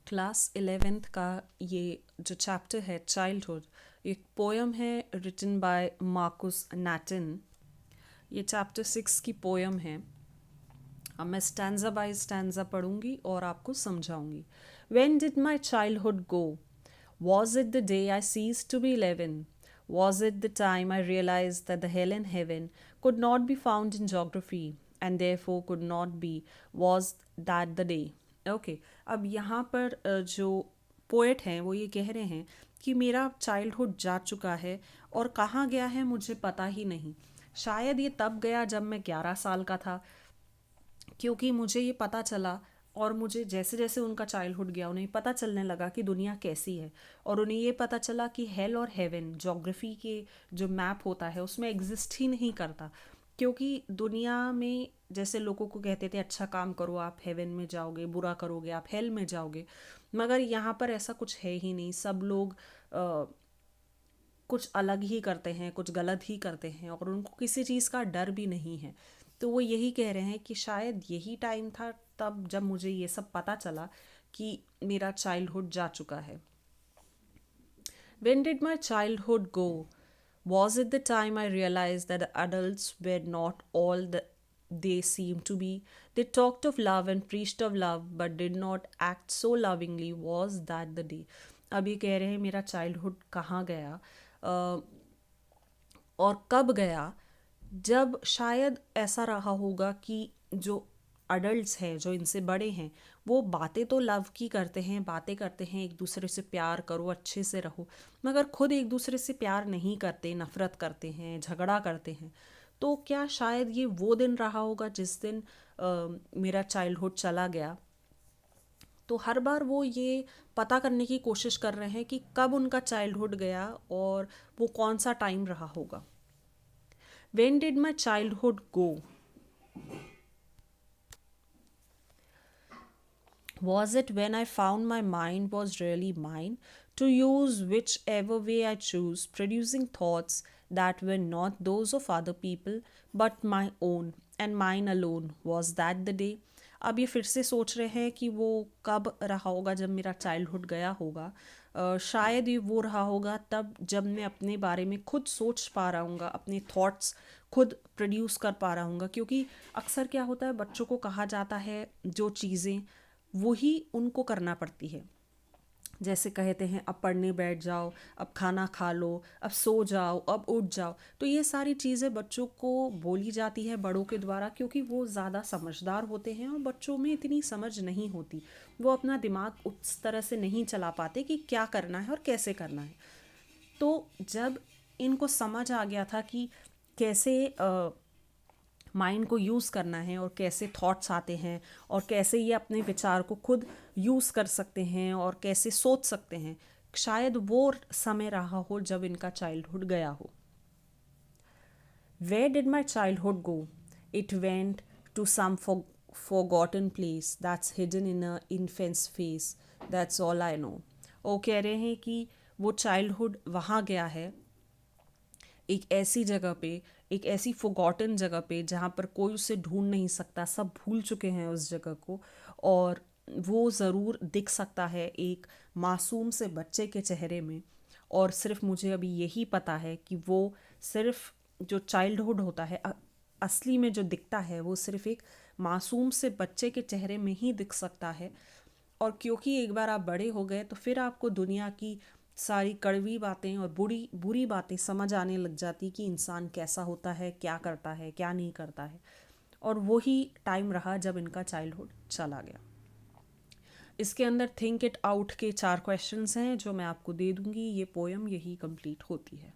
Class 11th का ये जो चैप्टर है चाइल्डहुड, एक पोयम है रिटन बाय मार्कुस नैटन। ये चैप्टर 6 की पोयम है। अब मैं स्टैंजा बाय स्टैंजा पढ़ूंगी और आपको समझाऊंगी। When did my childhood go? Was it the day I ceased to be 11? Was it the time I realized that the hell in heaven could not be found in geography and therefore could not be? Was that the day? Okay अब यहाँ पर जो poet हैं वो ये कह रहे हैं कि मेरा चाइल्डहुड जा चुका है और कहाँ गया है मुझे पता ही नहीं। शायद ये तब गया जब मैं 11 साल का था, क्योंकि मुझे ये पता चला और मुझे जैसे जैसे उनका चाइल्डहुड गया उन्हें पता चलने लगा कि दुनिया कैसी है, और उन्हें ये पता चला कि हेल और हेवन ज्योग्राफी के जो मैप होता है उसमें एग्जिस्ट ही नहीं करता। क्योंकि दुनिया में जैसे लोगों को कहते थे अच्छा काम करो आप हेवन में जाओगे, बुरा करोगे आप हेल में जाओगे, मगर यहाँ पर ऐसा कुछ है ही नहीं। सब लोग कुछ अलग ही करते हैं, कुछ गलत ही करते हैं और उनको किसी चीज़ का डर भी नहीं है। तो वो यही कह रहे हैं कि शायद यही टाइम था तब जब मुझे ये सब पता चला कि मेरा चाइल्डहुड जा चुका है। When did my childhood go? Was it the time I realized that the adults were not all that they seemed to be? They talked of love and preached of love but did not act so lovingly. Was that the day? अब ये कह रहे हैं मेरा childhood कहाँ गया और कब गया, जब शायद ऐसा रहा होगा कि जो अडल्ट्स हैं जो इनसे बड़े हैं वो बातें तो लव की करते हैं, बातें करते हैं एक दूसरे से प्यार करो अच्छे से रहो, मगर खुद एक दूसरे से प्यार नहीं करते, नफ़रत करते हैं, झगड़ा करते हैं। तो क्या शायद ये वो दिन रहा होगा जिस दिन मेरा चाइल्डहुड चला गया। तो हर बार वो ये पता करने की कोशिश कर रहे हैं कि कब उनका चाइल्डहुड गया और वो कौन सा टाइम रहा होगा। When did my childhood go? Was it when I found my mind was really mine, to use whichever way I choose, producing thoughts that were not those of other people but my own and mine alone? Was that the day? अब ये फिर से सोच रहे हैं कि वो कब रहा होगा जब मेरा चाइल्डहुड गया होगा। शायद ये वो रहा होगा तब जब मैं अपने बारे में खुद सोच पा रहा हूँगा, अपने थॉट्स खुद प्रोड्यूस कर पा रहा हूँगा। क्योंकि अक्सर क्या होता है, बच्चों को कहा जाता है जो चीज़ें वही उनको करना पड़ती है। जैसे कहते हैं अब पढ़ने बैठ जाओ, अब खाना खा लो, अब सो जाओ, अब उठ जाओ। तो ये सारी चीज़ें बच्चों को बोली जाती है बड़ों के द्वारा, क्योंकि वो ज़्यादा समझदार होते हैं और बच्चों में इतनी समझ नहीं होती। वो अपना दिमाग उस तरह से नहीं चला पाते कि क्या करना है और कैसे करना है। तो जब इनको समझ आ गया था कि कैसे माइंड को यूज़ करना है और कैसे थॉट्स आते हैं और कैसे ये अपने विचार को खुद यूज़ कर सकते हैं और कैसे सोच सकते हैं, शायद वो समय रहा हो जब इनका चाइल्डहुड गया हो। Where did my childhood go? It went to some forgotten place that's hidden in a infant's face. That's all I know. वो कह रहे हैं कि वो चाइल्डहुड वहाँ गया है, एक ऐसी जगह पे, एक ऐसी फॉरगॉटन जगह पे जहाँ पर कोई उसे ढूंढ नहीं सकता, सब भूल चुके हैं उस जगह को। और वो ज़रूर दिख सकता है एक मासूम से बच्चे के चेहरे में। और सिर्फ मुझे अभी यही पता है कि वो सिर्फ जो चाइल्डहुड होता है असली में जो दिखता है वो सिर्फ एक मासूम से बच्चे के चेहरे में ही दिख सकता है। और क्योंकि एक बार आप बड़े हो गए तो फिर आपको दुनिया की सारी कड़वी बातें और बुरी बुरी बातें समझ आने लग जाती कि इंसान कैसा होता है, क्या करता है, क्या नहीं करता है। और वही टाइम रहा जब इनका चाइल्डहुड चला गया। इसके अंदर थिंक इट आउट के 4 क्वेश्चंस हैं जो मैं आपको दे दूंगी। ये पोएम यही कंप्लीट होती है।